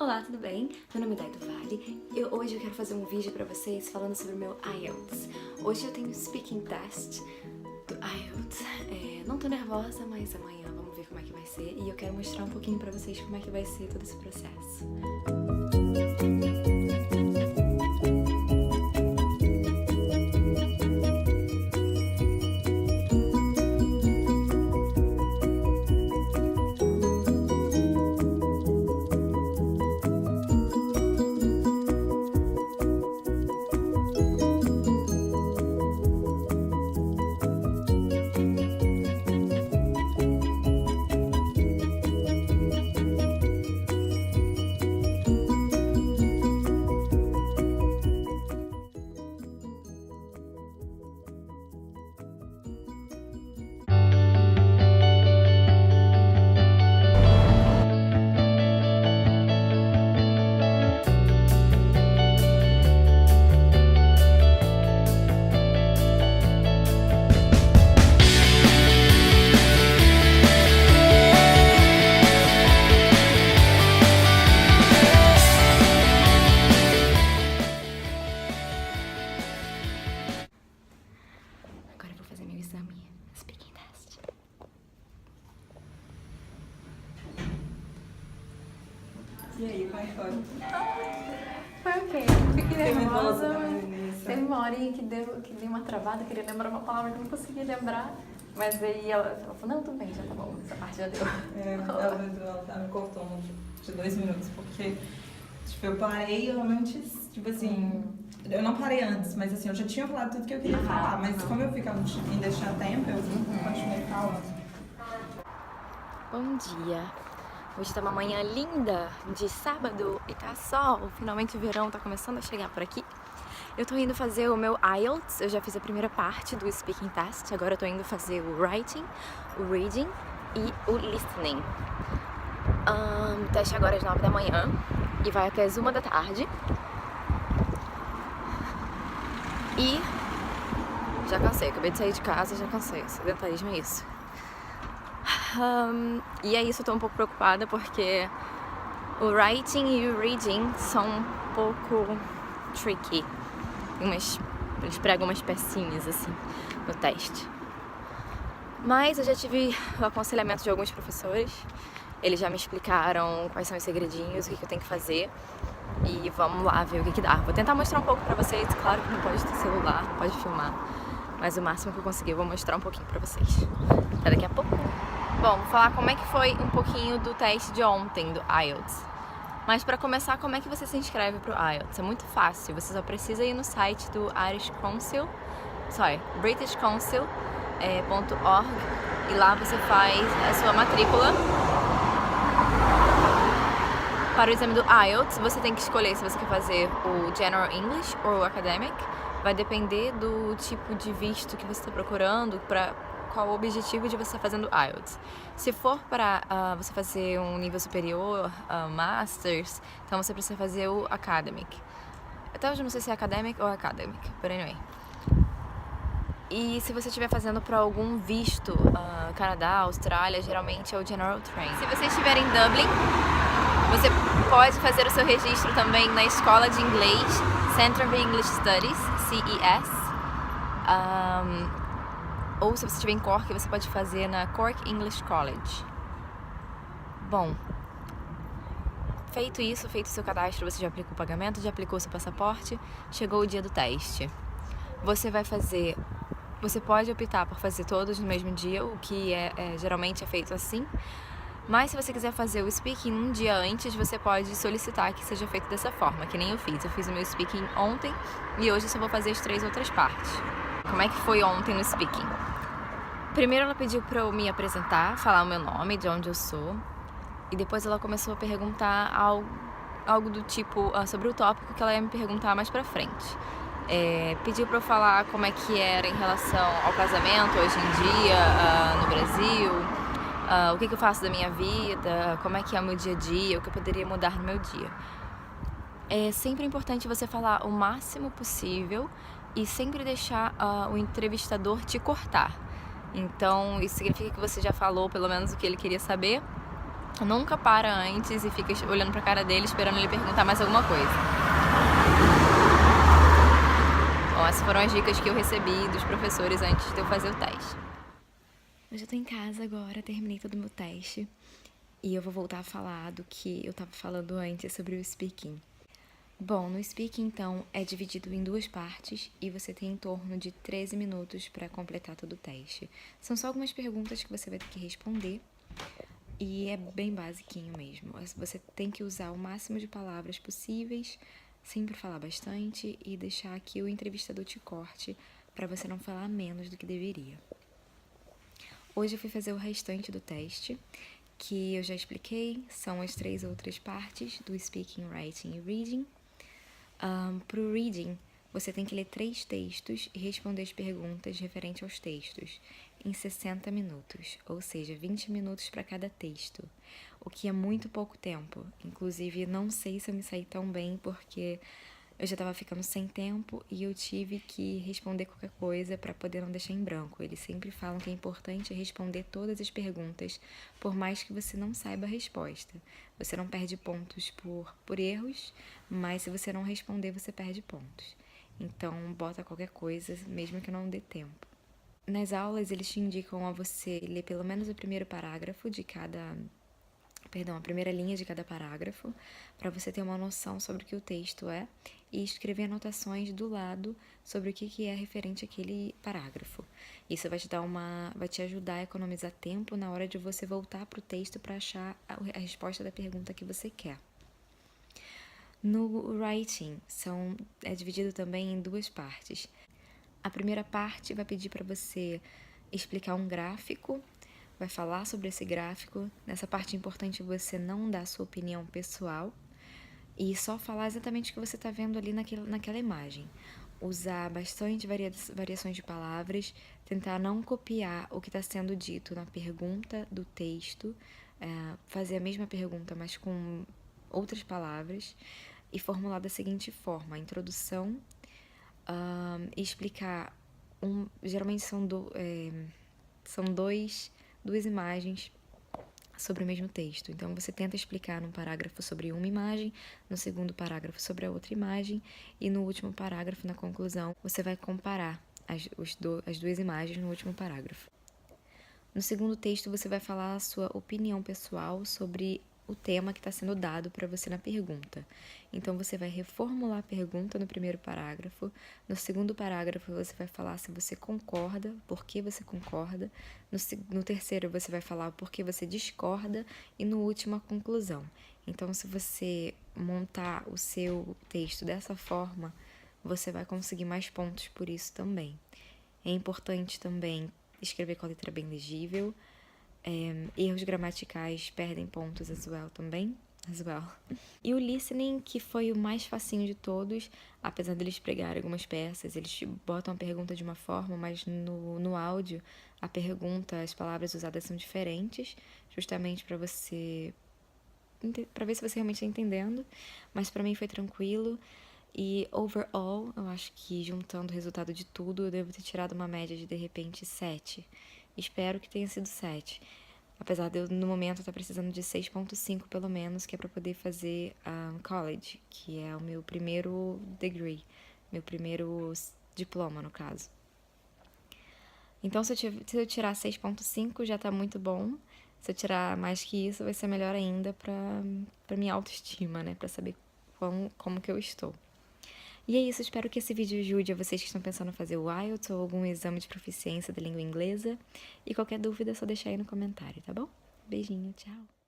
Olá, tudo bem? Meu nome é Dai do Vale e hoje eu quero fazer um vídeo pra vocês falando sobre o meu IELTS. Hoje eu tenho o Speaking Test do IELTS. Não tô nervosa, mas amanhã vamos ver como é que vai ser e eu quero mostrar um pouquinho pra vocês como é que vai ser todo esse processo. Agora eu vou fazer meu exame Speaking Test. E aí, como é que foi? Foi ok, fiquei nervosa. Teve uma horinha que deu uma travada, queria lembrar uma palavra que eu não conseguia lembrar. Mas aí ela falou, não, tudo bem, já tá bom, essa parte já deu. Ela me cortou de 2 minutos, porque eu parei realmente, eu não parei antes, mas assim, eu já tinha falado tudo que eu queria falar, mas como eu ficava em deixar tempo, eu continuei falando. Bom dia! Hoje tá uma manhã linda de sábado e tá sol. Finalmente o verão tá começando a chegar por aqui. Eu tô indo fazer o meu IELTS, eu já fiz a primeira parte do Speaking Test, agora eu tô indo fazer o Writing, o Reading e o Listening. O teste agora é às 9 da manhã e vai até as 1 da tarde. E já cansei, acabei de sair de casa, já cansei, sedentarismo é isso. E é isso, eu tô um pouco preocupada porque o Writing e o Reading são um pouco tricky. Eles pregam umas pecinhas assim no teste. Mas eu já tive o aconselhamento de alguns professores. Eles já me explicaram quais são os segredinhos, o que eu tenho que fazer. E vamos lá ver o que dá. Vou tentar mostrar um pouco pra vocês. Claro que não pode ter celular, não pode filmar. Mas o máximo que eu conseguir eu vou mostrar um pouquinho pra vocês. Até daqui a pouco. Bom, vou falar como é que foi um pouquinho do teste de ontem, do IELTS. Mas para começar, como é que você se inscreve pro IELTS? É muito fácil, você só precisa ir no site do BritishCouncil.org e lá você faz a sua matrícula para o exame do IELTS. Você tem que escolher se você quer fazer o General English ou o Academic. Vai depender do tipo de visto que você está procurando, para qual o objetivo de você estar fazendo IELTS. Se for para você fazer um nível superior, Masters, então você precisa fazer o Academic. Até hoje eu não sei se é Academic ou Academic, but anyway. E se você estiver fazendo para algum visto, Canadá, Austrália, geralmente é o General Train. Se você estiver em Dublin, você pode fazer o seu registro também na Escola de Inglês, Centre for English Studies, CES. Ou se você estiver em Cork, você pode fazer na Cork English College. Bom, feito isso, feito o seu cadastro, você já aplicou o pagamento, já aplicou o seu passaporte, chegou o dia do teste. Você pode optar por fazer todos no mesmo dia, o que geralmente é feito assim. Mas se você quiser fazer o speaking um dia antes, você pode solicitar que seja feito dessa forma, que nem eu fiz. Eu fiz o meu speaking ontem e hoje eu só vou fazer as 3 outras partes. Como é que foi ontem no speaking? Primeiro ela pediu pra eu me apresentar, falar o meu nome, de onde eu sou. E depois ela começou a perguntar algo do tipo sobre o tópico que ela ia me perguntar mais pra frente. Pediu pra eu falar como é que era em relação ao casamento hoje em dia, no Brasil. O que eu faço da minha vida, como é que é o meu dia a dia, o que eu poderia mudar no meu dia. É sempre importante você falar o máximo possível e sempre deixar o entrevistador te cortar. Então, isso significa que você já falou pelo menos o que ele queria saber Nunca para antes e fica olhando pra cara dele, esperando ele perguntar mais alguma coisa. Bom, essas foram as dicas que eu recebi dos professores antes de eu fazer o teste. Eu já tô em casa agora, terminei todo o meu teste. E eu vou voltar a falar do que eu tava falando antes sobre o speaking. Bom, no speaking, então, é dividido em 2 partes e você tem em torno de 13 minutos para completar todo o teste. São só algumas perguntas que você vai ter que responder e é bem basiquinho mesmo. Você tem que usar o máximo de palavras possíveis, sempre falar bastante e deixar que o entrevistador te corte para você não falar menos do que deveria. Hoje eu fui fazer o restante do teste, que eu já expliquei, são as 3 outras partes do speaking, writing e reading. Pro reading, você tem que ler 3 textos e responder as perguntas referentes aos textos em 60 minutos, ou seja, 20 minutos para cada texto, o que é muito pouco tempo. Inclusive, não sei se eu me saí tão bem porque eu já estava ficando sem tempo e eu tive que responder qualquer coisa para poder não deixar em branco. Eles sempre falam que é importante responder todas as perguntas, por mais que você não saiba a resposta. Você não perde pontos por erros, mas se você não responder, você perde pontos. Então, bota qualquer coisa, mesmo que não dê tempo. Nas aulas, eles te indicam a você ler pelo menos o primeiro parágrafo de cada... a primeira linha de cada parágrafo, para você ter uma noção sobre o que o texto é e escrever anotações do lado sobre o que é referente àquele parágrafo. Isso vai te ajudar a economizar tempo na hora de você voltar para o texto para achar a resposta da pergunta que você quer. No writing, é dividido também em 2 partes. A primeira parte vai pedir para você explicar um gráfico, vai falar sobre esse gráfico. Nessa parte é importante você não dar sua opinião pessoal e só falar exatamente o que você está vendo ali naquela imagem. Usar bastante variações de palavras, tentar não copiar o que está sendo dito na pergunta do texto, fazer a mesma pergunta, mas com outras palavras, e formular da seguinte forma: a introdução, explicar, geralmente são duas imagens sobre o mesmo texto. Então, você tenta explicar num parágrafo sobre uma imagem, no segundo parágrafo sobre a outra imagem, e no último parágrafo, na conclusão, você vai comparar as 2 imagens no último parágrafo. No segundo texto, você vai falar a sua opinião pessoal sobre o tema que está sendo dado para você na pergunta. Então, você vai reformular a pergunta no primeiro parágrafo. No segundo parágrafo, você vai falar se você concorda, por que você concorda. No terceiro, você vai falar por que você discorda. E no último, a conclusão. Então, se você montar o seu texto dessa forma, você vai conseguir mais pontos por isso também. É importante também escrever com a letra bem legível. Erros gramaticais perdem pontos as well também. E o listening, que foi o mais facinho de todos, apesar deles pregarem algumas peças, eles te botam a pergunta de uma forma, mas no áudio a pergunta, as palavras usadas são diferentes, justamente para ver se você realmente está entendendo. Mas para mim foi tranquilo. E overall, eu acho que juntando o resultado de tudo, eu devo ter tirado uma média de repente 7. Espero que tenha sido 7. Apesar de eu, no momento, estar precisando de 6.5 pelo menos, que é para poder fazer college, que é o meu primeiro degree, meu primeiro diploma, no caso. Então, se eu tirar 6.5 já tá muito bom. Se eu tirar mais que isso, vai ser melhor ainda para minha autoestima, né? Para saber como que eu estou. E é isso, espero que esse vídeo ajude a vocês que estão pensando em fazer o IELTS ou algum exame de proficiência da língua inglesa. E qualquer dúvida é só deixar aí no comentário, tá bom? Beijinho, tchau!